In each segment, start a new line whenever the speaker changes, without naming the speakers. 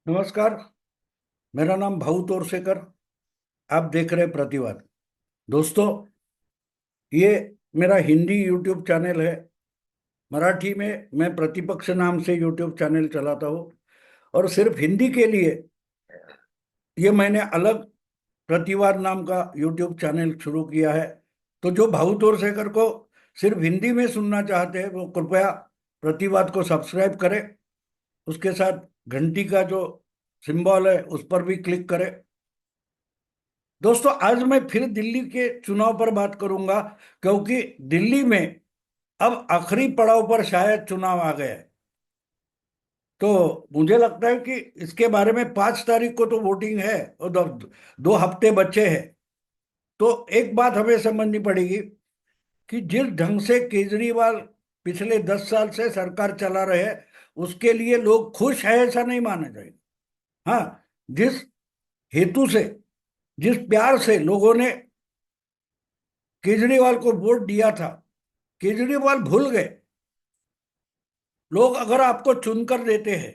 नमस्कार। मेरा नाम भाऊ तोरसेकर। आप देख रहे हैं प्रतिवाद। दोस्तों, ये मेरा हिंदी यूट्यूब चैनल है। मराठी में मैं प्रतिपक्ष नाम से यूट्यूब चैनल चलाता हूँ, और सिर्फ हिंदी के लिए ये मैंने अलग प्रतिवाद नाम का यूट्यूब चैनल शुरू किया है। तो जो भाऊ तोरसेकर को सिर्फ हिंदी में सुनना चाहते हैं वो कृपया प्रतिवाद को सब्सक्राइब करें। उसके साथ घंटी का जो सिंबल है उस पर भी क्लिक करें। दोस्तों, आज मैं फिर दिल्ली के चुनाव पर बात करूंगा, क्योंकि दिल्ली में अब आखिरी पड़ाव पर शायद चुनाव आ गए हैं। तो मुझे लगता है कि इसके बारे में 5 तारीख को तो वोटिंग है, और 2 हफ्ते बचे हैं। तो एक बात हमें समझनी पड़ेगी कि जिस ढंग से केजरीवाल पिछले 10 साल से सरकार चला रहे हैं, उसके लिए लोग खुश है ऐसा नहीं माना जाएगा। हाँ, जिस हेतु से, जिस प्यार से लोगों ने केजरीवाल को वोट दिया था, केजरीवाल भूल गए। लोग अगर आपको चुनकर देते हैं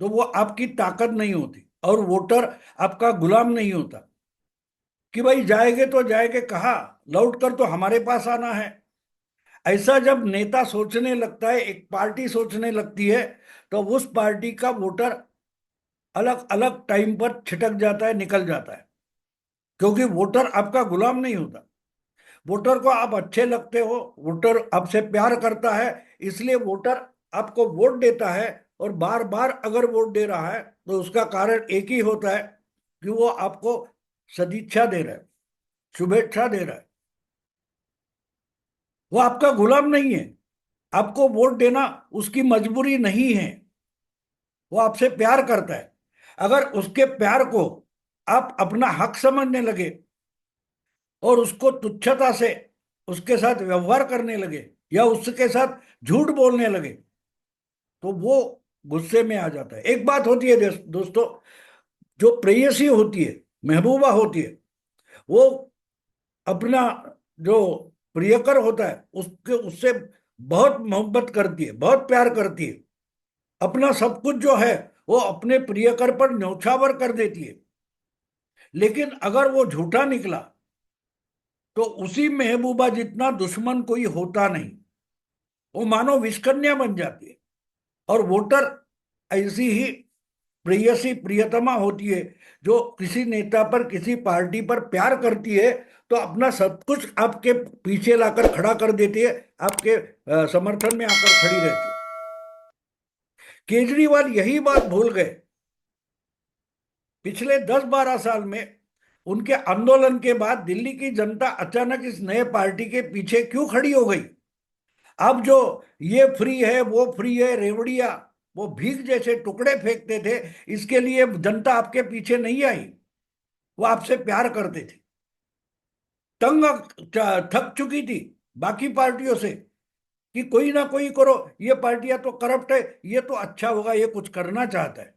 तो वो आपकी ताकत नहीं होती, और वोटर आपका गुलाम नहीं होता कि भाई जाएंगे तो जाएंगे कहाँ, लौट कर तो हमारे पास आना है। ऐसा जब नेता सोचने लगता है, एक पार्टी सोचने लगती है, तो उस पार्टी का वोटर अलग अलग टाइम पर छिटक जाता है, निकल जाता है। क्योंकि वोटर आपका गुलाम नहीं होता। वोटर को आप अच्छे लगते हो, वोटर आपसे प्यार करता है, इसलिए वोटर आपको वोट देता है। और बार बार अगर वोट दे रहा है तो उसका कारण एक ही होता है कि वो आपको सदिच्छा दे रहा है, शुभेच्छा दे रहा है। वो आपका गुलाम नहीं है। आपको वोट देना उसकी मजबूरी नहीं है। वो आपसे प्यार करता है। अगर उसके प्यार को आप अपना हक समझने लगे और उसको तुच्छता से उसके साथ व्यवहार करने लगे, या उसके साथ झूठ बोलने लगे, तो वो गुस्से में आ जाता है। एक बात होती है दोस्तों, जो प्रेयसी होती है, महबूबा होती है, वो अपना जो प्रियकर होता है उसके उससे बहुत मोहब्बत करती है, बहुत प्यार करती है। अपना सब कुछ जो है वो अपने प्रियकर पर न्यौछावर कर देती है। लेकिन अगर वो झूठा निकला तो उसी महबूबा जितना दुश्मन कोई होता नहीं। वो मानो विष्कन्या बन जाती है। और वोटर ऐसी ही प्रेयसी, प्रियतमा होती है, जो किसी नेता पर, किसी पार्टी पर प्यार करती है, तो अपना सब कुछ आपके पीछे लाकर खड़ा कर देती है, आपके समर्थन में आकर खड़ी रहती है। केजरीवाल यही बात भूल गए। पिछले 10-12 साल में उनके आंदोलन के बाद दिल्ली की जनता अचानक इस नए पार्टी के पीछे क्यों खड़ी हो गई? अब जो ये फ्री है, वो फ्री है, रेवड़िया, वो भीख जैसे टुकड़े फेंकते थे, इसके लिए जनता आपके पीछे नहीं आई। वो आपसे प्यार करते थे। तंग थक चुकी थी बाकी पार्टियों से कि कोई ना कोई करो, ये पार्टियां तो करप्ट है, ये तो अच्छा होगा, ये कुछ करना चाहता है।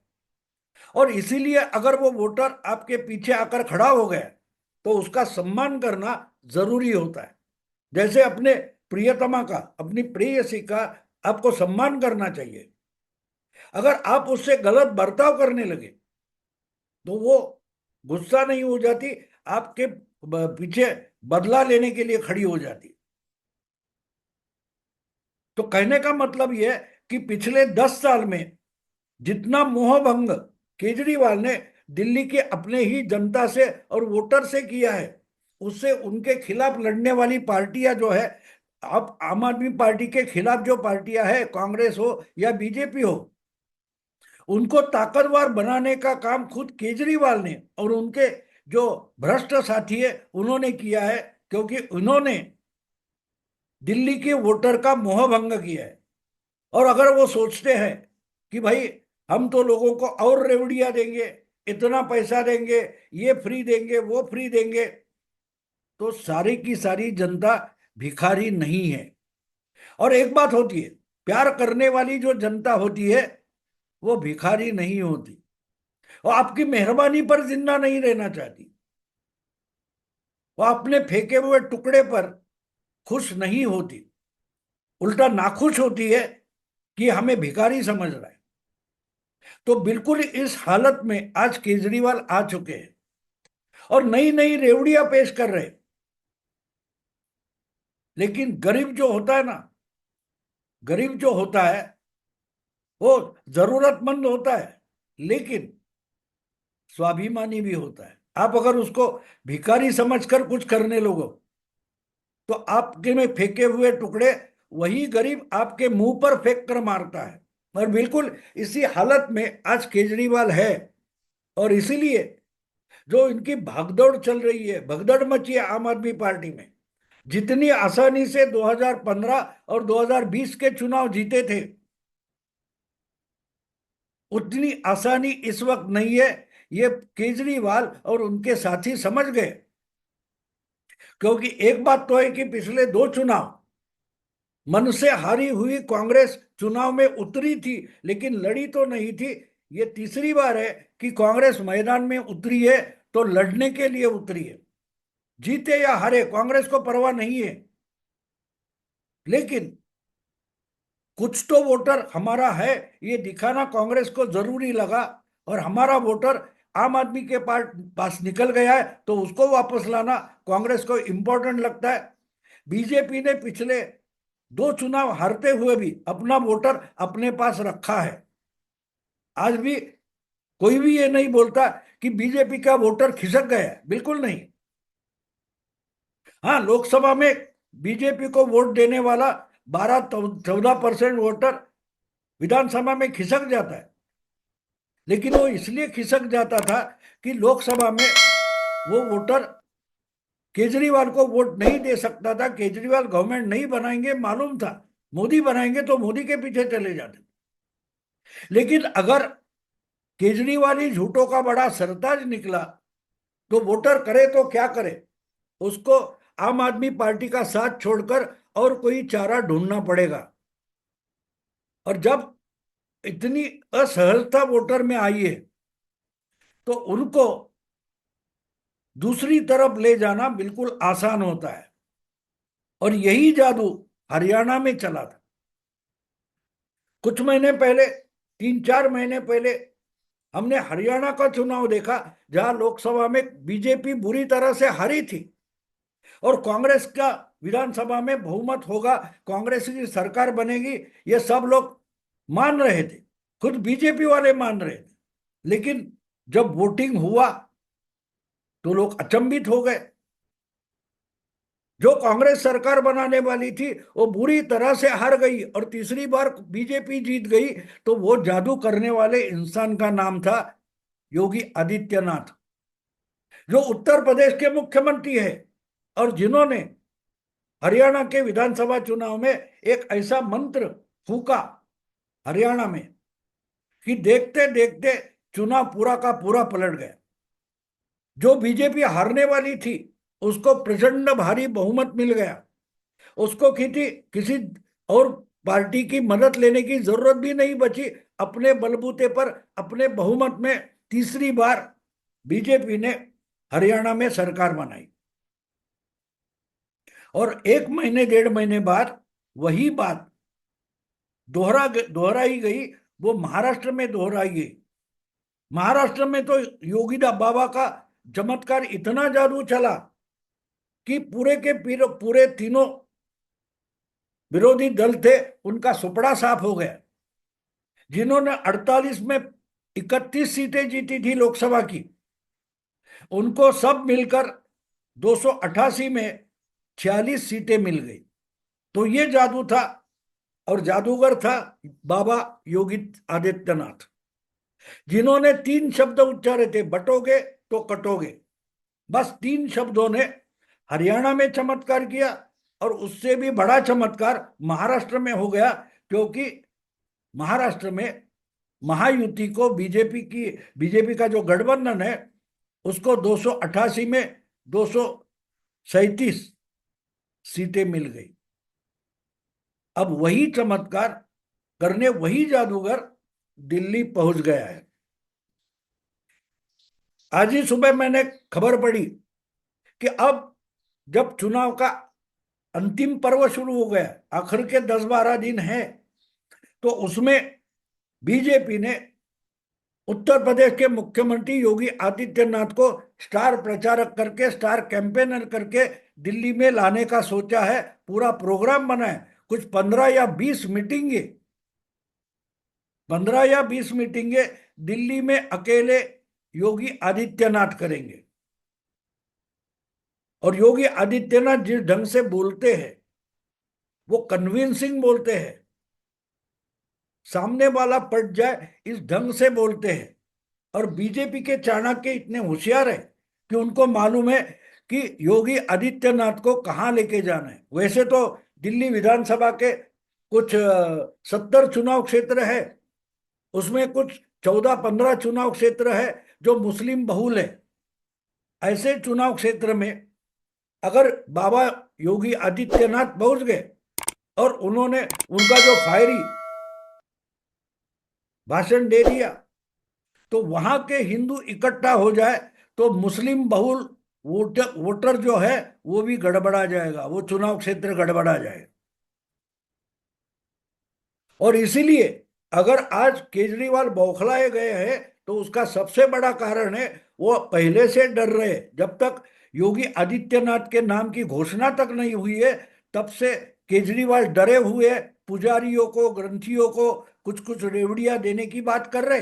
और इसीलिए अगर वो वोटर आपके पीछे आकर खड़ा हो गया तो उसका सम्मान करना जरूरी होता है। जैसे अपने प्रियतमा का, अपनी प्रेयसी का आपको सम्मान करना चाहिए। अगर आप उससे गलत बर्ताव करने लगे तो वो गुस्सा नहीं हो जाती, आपके पीछे बदला लेने के लिए खड़ी हो जाती। तो कहने का मतलब यह है कि पिछले 10 साल में जितना मोहभंग केजरीवाल ने दिल्ली के अपने ही जनता से और वोटर से किया है, उससे उनके खिलाफ लड़ने वाली पार्टियां जो है, अब आम आदमी पार्टी के खिलाफ जो पार्टियां है, कांग्रेस हो या बीजेपी हो, उनको ताकतवर बनाने का काम खुद केजरीवाल ने और उनके जो भ्रष्ट साथी है उन्होंने किया है। क्योंकि उन्होंने दिल्ली के वोटर का मोहभंग किया है। और अगर वो सोचते हैं कि भाई हम तो लोगों को और रेवड़ियां देंगे, इतना पैसा देंगे, ये फ्री देंगे, वो फ्री देंगे, तो सारी की सारी जनता भिखारी नहीं है। और एक बात होती है, प्यार करने वाली जो जनता होती है वो भिखारी नहीं होती। वो आपकी मेहरबानी पर जिंदा नहीं रहना चाहती। वो अपने फेंके हुए टुकड़े पर खुश नहीं होती, उल्टा नाखुश होती है कि हमें भिखारी समझ रहा है। तो बिल्कुल इस हालत में आज केजरीवाल आ चुके हैं और नई नई रेवड़ियां पेश कर रहे हैं। लेकिन गरीब जो होता है ना, गरीब जो होता है वो जरूरतमंद होता है, लेकिन स्वाभिमानी भी होता है। आप अगर उसको भिखारी समझकर कुछ करने लगो तो आपके में फेंके हुए टुकड़े वही गरीब आपके मुंह पर फेंक कर मारता है। और बिल्कुल इसी हालत में आज केजरीवाल है। और इसीलिए जो इनकी भागदौड़ चल रही है, भगदड़ मची है आम आदमी पार्टी में। जितनी आसानी से 2015 और 2020 के चुनाव जीते थे, उतनी आसानी इस वक्त नहीं है। ये केजरीवाल और उनके साथी समझ गए। क्योंकि एक बात तो है कि पिछले दो चुनाव मन से हारी हुई कांग्रेस चुनाव में उतरी थी, लेकिन लड़ी तो नहीं थी। ये तीसरी बार है कि कांग्रेस मैदान में उतरी है, तो लड़ने के लिए उतरी है। जीते या हारे कांग्रेस को परवाह नहीं है। लेकिन कुछ तो वोटर हमारा है, ये दिखाना कांग्रेस को जरूरी लगा। और हमारा वोटर आम आदमी के पास निकल गया है, तो उसको वापस लाना कांग्रेस को इंपॉर्टेंट लगता है। बीजेपी ने पिछले दो चुनाव हारते हुए भी अपना वोटर अपने पास रखा है। आज भी कोई भी ये नहीं बोलता कि बीजेपी का वोटर खिसक गया है, बिल्कुल नहीं। हाँ, लोकसभा में बीजेपी को वोट देने वाला 12-14% वोटर विधानसभा में खिसक जाता है। लेकिन वो इसलिए खिसक जाता था कि लोकसभा में वो वोटर केजरीवाल को वोट नहीं दे सकता था। केजरीवाल गवर्नमेंट नहीं बनाएंगे मालूम था, मोदी बनाएंगे तो मोदी के पीछे चले जाते। लेकिन अगर केजरीवाल ही झूठों का बड़ा सरताज निकला, तो वोटर करे तो क्या करे, उसको आम आदमी पार्टी का साथ छोड़कर और कोई चारा ढूंढना पड़ेगा। और जब इतनी असहजता वोटर में आई है, तो उनको दूसरी तरफ ले जाना बिल्कुल आसान होता है। और यही जादू हरियाणा में चला था कुछ महीने पहले। 3-4 महीने पहले हमने हरियाणा का चुनाव देखा, जहां लोकसभा में बीजेपी बुरी तरह से हारी थी और कांग्रेस का विधानसभा में बहुमत होगा, कांग्रेस की सरकार बनेगी, ये सब लोग मान रहे थे। खुद बीजेपी वाले मान रहे थे। लेकिन जब वोटिंग हुआ तो लोग अचंभित हो गए। जो कांग्रेस सरकार बनाने वाली थी वो बुरी तरह से हार गई और तीसरी बार बीजेपी जीत गई। तो वो जादू करने वाले इंसान का नाम था योगी आदित्यनाथ, जो उत्तर प्रदेश के मुख्यमंत्री है और जिन्होंने हरियाणा के विधानसभा चुनाव में एक ऐसा मंत्र फूका हरियाणा में कि देखते देखते चुनाव पूरा का पूरा पलट गया। जो बीजेपी हारने वाली थी उसको प्रचंड भारी बहुमत मिल गया। उसको किसी और पार्टी की मदद लेने की जरूरत भी नहीं बची। अपने बलबूते पर अपने बहुमत में तीसरी बार बीजेपी ने हरियाणा में सरकार बनाई। और 1 महीने 1.5 महीने बाद वही बात दोहराई गई। वो महाराष्ट्र में दोहराई गई। महाराष्ट्र में तो योगी बाबा का चमत्कार इतना जादू चला कि पूरे के पूरे तीनों विरोधी दल थे, उनका सुपड़ा साफ हो गया। जिन्होंने 48 में 31 सीटें जीती थी लोकसभा की, उनको सब मिलकर 288 में 46 सीटें मिल गई। तो ये जादू था। और जादूगर था बाबा योगी आदित्यनाथ, जिन्होंने 3 शब्द उच्चारे थे, बटोगे तो कटोगे। बस 3 शब्दों ने हरियाणा में चमत्कार किया। और उससे भी बड़ा चमत्कार महाराष्ट्र में हो गया, क्योंकि महाराष्ट्र में महायुति को बीजेपी का जो गठबंधन है उसको 288 में 237 सीटें मिल गई। अब वही चमत्कार करने वही जादूगर दिल्ली पहुंच गया है। आज ही सुबह मैंने खबर पढ़ी कि अब जब चुनाव का अंतिम पर्व शुरू हो गया, आखिर के 10-12 दिन है, तो उसमें बीजेपी ने उत्तर प्रदेश के मुख्यमंत्री योगी आदित्यनाथ को स्टार प्रचारक करके, स्टार कैंपेनर करके दिल्ली में लाने का सोचा है। पूरा प्रोग्राम बना है। कुछ 15 या 20 मीटिंगे, 15 या 20 मीटिंगे दिल्ली में अकेले योगी आदित्यनाथ करेंगे। और योगी आदित्यनाथ जिस ढंग से बोलते हैं, वो कन्विंसिंग बोलते हैं, सामने वाला पट जाए इस ढंग से बोलते हैं। और बीजेपी के चाणक्य इतने होशियार है कि उनको मालूम है कि योगी आदित्यनाथ को कहां लेके जाना है। वैसे तो दिल्ली विधानसभा के कुछ 70 चुनाव क्षेत्र है, उसमें कुछ 14-15 चुनाव क्षेत्र है जो मुस्लिम बहुल है। ऐसे चुनाव क्षेत्र में अगर बाबा योगी आदित्यनाथ पहुंच गए और उन्होंने उनका जो फायरी भाषण दे दिया, तो वहां के हिंदू इकट्ठा हो जाए तो मुस्लिम बहुल वोटर वोटर जो है वो भी गड़बड़ा जाएगा, वो चुनाव क्षेत्र गड़बड़ा जाएगा। और इसीलिए अगर आज केजरीवाल बौखलाए गए हैं तो उसका सबसे बड़ा कारण है वो पहले से डर रहे। जब तक योगी आदित्यनाथ के नाम की घोषणा तक नहीं हुई है, तब से केजरीवाल डरे हुए पुजारियों को, ग्रंथियों को कुछ कुछ रेवड़ियां देने की बात कर रहे।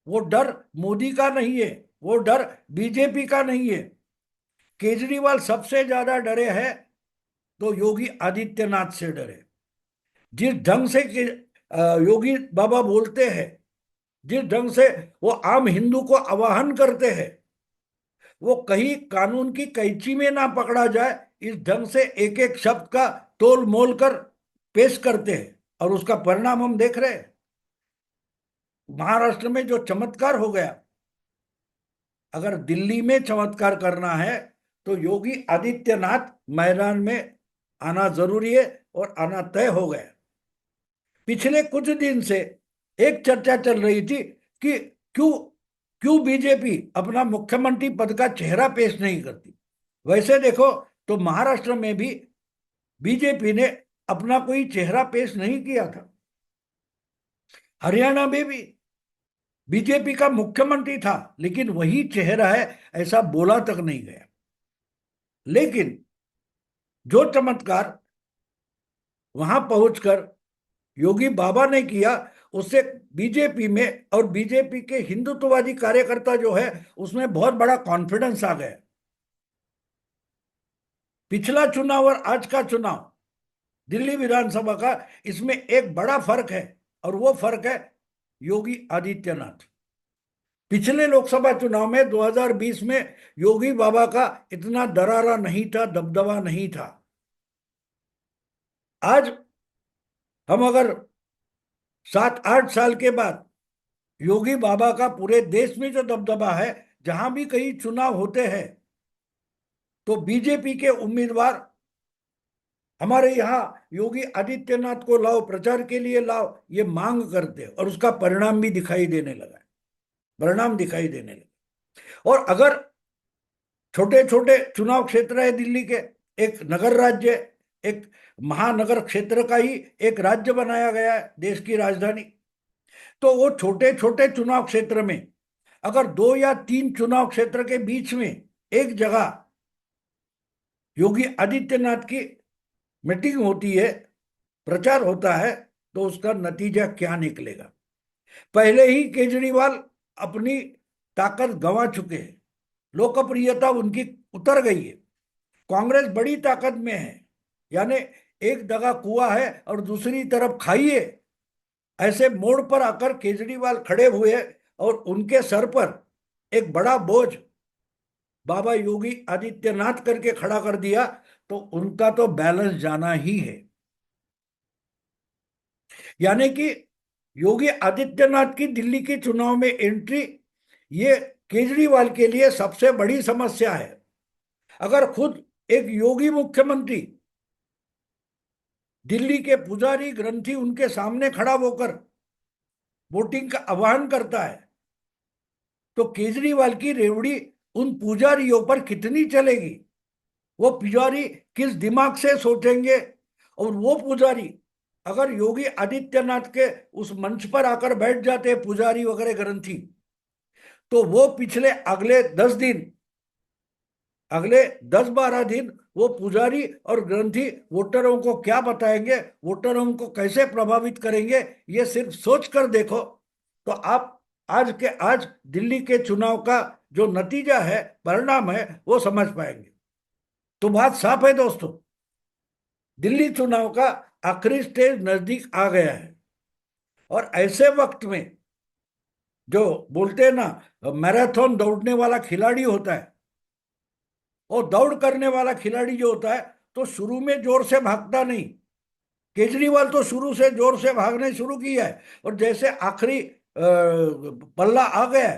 वो डर मोदी का नहीं है, वो डर बीजेपी का नहीं है। केजरीवाल सबसे ज्यादा डरे हैं तो योगी आदित्यनाथ से डरे। जिस ढंग से योगी बाबा बोलते हैं, जिस ढंग से वो आम हिंदू को आवाहन करते हैं, वो कहीं कानून की कैंची में ना पकड़ा जाए इस ढंग से एक एक शब्द का तोल मोल कर पेश करते हैं। और उसका परिणाम हम देख रहे हैं। महाराष्ट्र में जो चमत्कार हो गया, अगर दिल्ली में चमत्कार करना है तो योगी आदित्यनाथ मैदान में आना जरूरी है, और आना तय हो गया। पिछले कुछ दिन से एक चर्चा चल रही थी कि क्यों क्यों बीजेपी अपना मुख्यमंत्री पद का चेहरा पेश नहीं करती। वैसे देखो तो महाराष्ट्र में भी बीजेपी ने अपना कोई चेहरा पेश नहीं किया था। हरियाणा में भी बीजेपी का मुख्यमंत्री था, लेकिन वही चेहरा है ऐसा बोला तक नहीं गया। लेकिन जो चमत्कार वहां पहुंचकर योगी बाबा ने किया, उससे बीजेपी में और बीजेपी के हिंदुत्ववादी कार्यकर्ता जो है उसमें बहुत बड़ा कॉन्फिडेंस आ गया। पिछला चुनाव और आज का चुनाव दिल्ली विधानसभा का, इसमें एक बड़ा फर्क है, और वो फर्क है योगी आदित्यनाथ। पिछले लोकसभा चुनाव में 2020 में योगी बाबा का इतना दरारा नहीं था, दबदबा नहीं था। आज हम अगर 7-8 साल के बाद योगी बाबा का पूरे देश में जो दबदबा है, जहां भी कहीं चुनाव होते हैं तो बीजेपी के उम्मीदवार हमारे यहाँ योगी आदित्यनाथ को लाओ, प्रचार के लिए लाओ, ये मांग करते हैं। और उसका परिणाम भी दिखाई देने लगा है, परिणाम दिखाई देने लगा। और अगर छोटे छोटे चुनाव क्षेत्र है दिल्ली के, एक नगर राज्य, एक महानगर क्षेत्र का ही एक राज्य बनाया गया है, देश की राजधानी। तो वो छोटे छोटे चुनाव क्षेत्र में अगर 2 या 3 चुनाव क्षेत्र के बीच में एक जगह योगी आदित्यनाथ की मीटिंग होती है, प्रचार होता है, तो उसका नतीजा क्या निकलेगा। पहले ही केजरीवाल अपनी ताकत गंवा चुके हैं, लोकप्रियता उनकी उतर गई है। कांग्रेस बड़ी ताकत में है, यानी एक जगह कुआं है और दूसरी तरफ खाई है। ऐसे मोड़ पर आकर केजरीवाल खड़े हुए और उनके सर पर एक बड़ा बोझ बाबा योगी आदित्यनाथ करके खड़ा कर दिया, तो उनका तो बैलेंस जाना ही है। यानी कि योगी आदित्यनाथ की दिल्ली के चुनाव में एंट्री, ये केजरीवाल के लिए सबसे बड़ी समस्या है। अगर खुद एक योगी मुख्यमंत्री दिल्ली के पुजारी ग्रंथी उनके सामने खड़ा होकर वोटिंग का आह्वान करता है, तो केजरीवाल की रेवड़ी उन पुजारियों पर कितनी चलेगी। वो पुजारी किस दिमाग से सोचेंगे, और वो पुजारी अगर योगी आदित्यनाथ के उस मंच पर आकर बैठ जाते पुजारी वगैरह ग्रंथी, तो वो पिछले अगले 10-12 दिन वो पुजारी और ग्रंथी वोटरों को क्या बताएंगे, वोटरों को कैसे प्रभावित करेंगे, ये सिर्फ सोच कर देखो तो आप आज के आज दिल्ली के चुनाव का जो नतीजा है, परिणाम है, वो समझ पाएंगे। तो बात साफ है दोस्तों, दिल्ली चुनाव का आखिरी स्टेज नजदीक आ गया है। और ऐसे वक्त में जो बोलते हैं ना, मैराथन दौड़ने वाला खिलाड़ी होता है, और दौड़ करने वाला खिलाड़ी जो होता है तो शुरू में जोर से भागता नहीं। केजरीवाल तो शुरू से जोर से भागने शुरू किया है, और जैसे आखिरी पल्ला आ गया है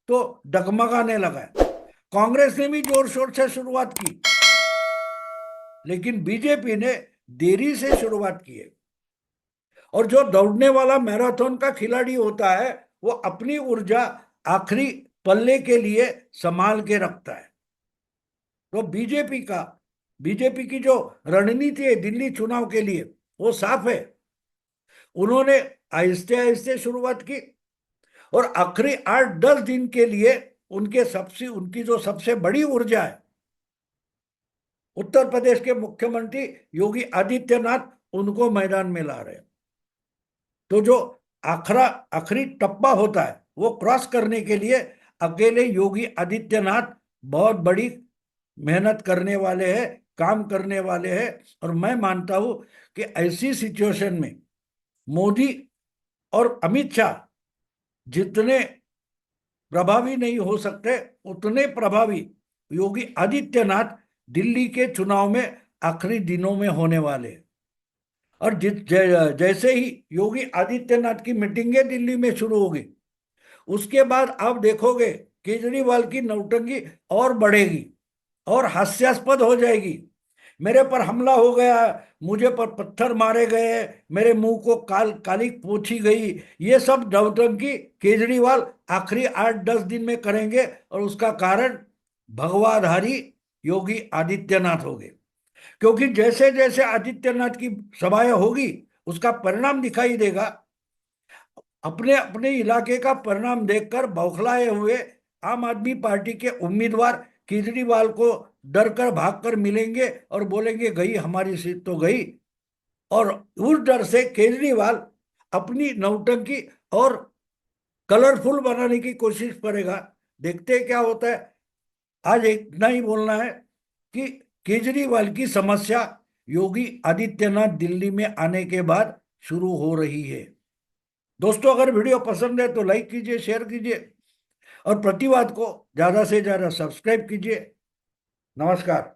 तो डगमगाने लगा है। कांग्रेस ने भी जोर शोर से शुरुआत की, लेकिन बीजेपी ने देरी से शुरुआत की है। और जो दौड़ने वाला मैराथन का खिलाड़ी होता है, वो अपनी ऊर्जा आखिरी पल्ले के लिए संभाल के रखता है। तो बीजेपी की जो रणनीति है दिल्ली चुनाव के लिए, वो साफ है। उन्होंने आहिस्ते आहिस्ते शुरुआत की, और आखिरी 8-10 दिन के लिए उनकी जो सबसे बड़ी ऊर्जा है, उत्तर प्रदेश के मुख्यमंत्री योगी आदित्यनाथ उनको मैदान में ला रहे हैं। तो जो आखिरी टप्पा होता है, वो क्रॉस करने के लिए अकेले योगी आदित्यनाथ बहुत बड़ी मेहनत करने वाले हैं, काम करने वाले हैं। और मैं मानता हूं कि ऐसी सिचुएशन में मोदी और अमित शाह जितने प्रभावी नहीं हो सकते, उतने प्रभावी योगी आदित्यनाथ दिल्ली के चुनाव में आखिरी दिनों में होने वाले हैं। और जैसे ही योगी आदित्यनाथ की मीटिंगें दिल्ली में शुरू होगी, उसके बाद आप देखोगे केजरीवाल की नौटंकी और बढ़ेगी और हास्यास्पद हो जाएगी। मेरे पर हमला हो गया, मुझे पर पत्थर मारे गए, मेरे मुंह को काली पोछी गई, ये सब नौटंकी केजरीवाल आखिरी 8-10 दिन में करेंगे, और उसका कारण भगवाधारी योगी आदित्यनाथ होंगे। क्योंकि जैसे जैसे आदित्यनाथ की सभाएं होगी, उसका परिणाम दिखाई देगा। अपने अपने इलाके का परिणाम देखकर बौखलाए हुए आम आदमी पार्टी के उम्मीदवार केजरीवाल को डर कर भाग कर मिलेंगे और बोलेंगे गई हमारी सीट तो गई। और उस डर से केजरीवाल अपनी नौटंकी और कलरफुल बनाने की कोशिश करेगा। देखते हैं क्या होता है। आज इतना ही बोलना है कि केजरीवाल की समस्या योगी आदित्यनाथ दिल्ली में आने के बाद शुरू हो रही है। दोस्तों, अगर वीडियो पसंद है तो लाइक कीजिए, शेयर कीजिए, और प्रतिवाद को ज्यादा से ज्यादा सब्सक्राइब कीजिए। नमस्कार।